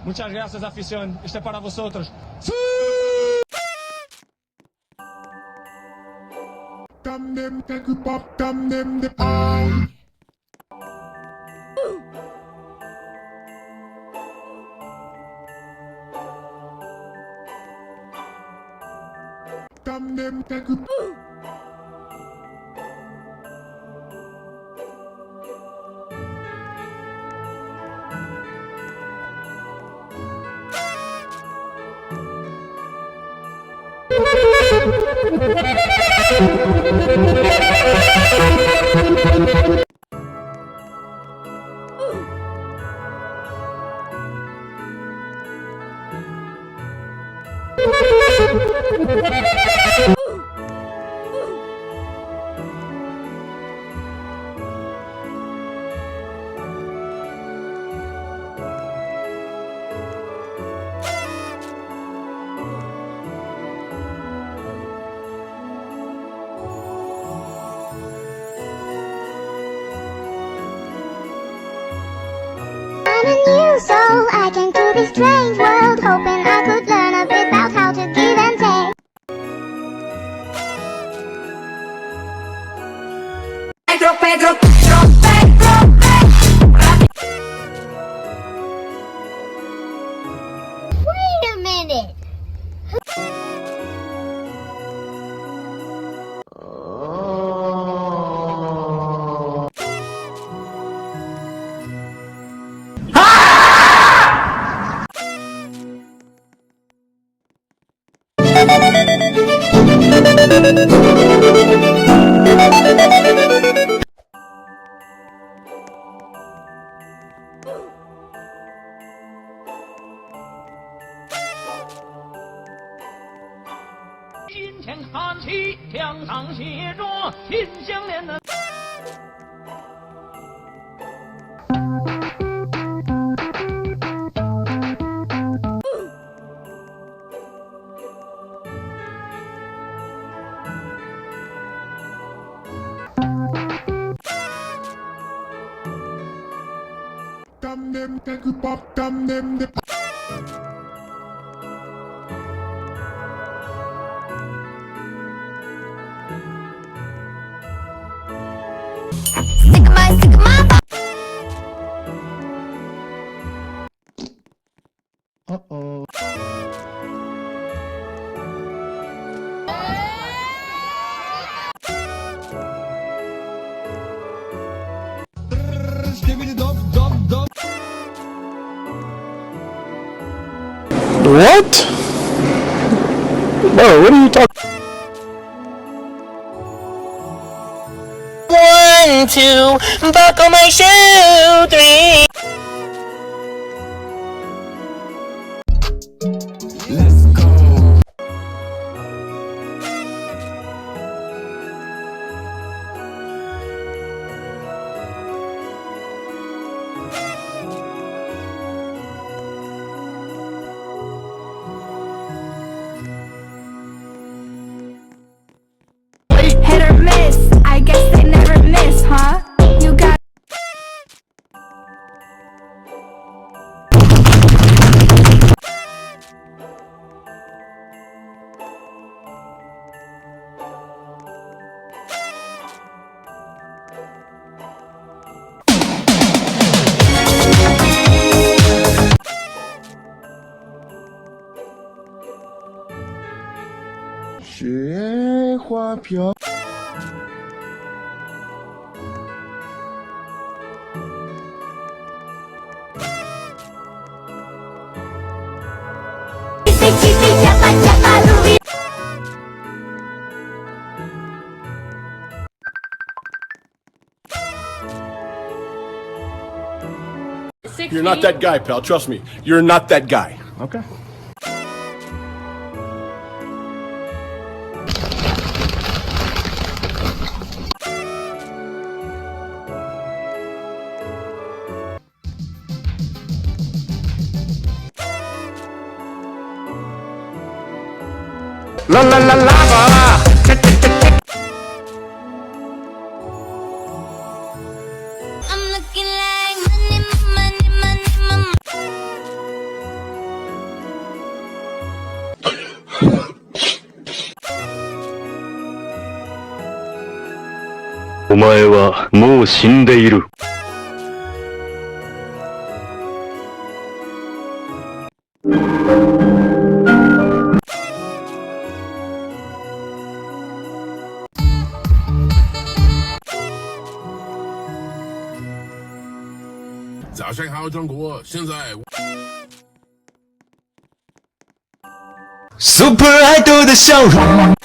Muchas gracias, afición. Este es para vosotros. ¡Sí! So I came to this strange world, hoping I could learn a bit about how to give and take. Pedro, Pedro, Pedro, Pedro, Pedro. Wait a minute. Uh-oh. What? Bro, what are you talking? 1, 2, buckle my shoe, 3. Let's go. Hit or miss, I guess they never miss, huh? You got雪花飘。You're not that guy, pal. Trust me. You're not that guy. Okay. La la la lava. I'm looking like money, money, money, money. お前はもう死んでいる。早上好，中国！现在。Super Idol 的笑容。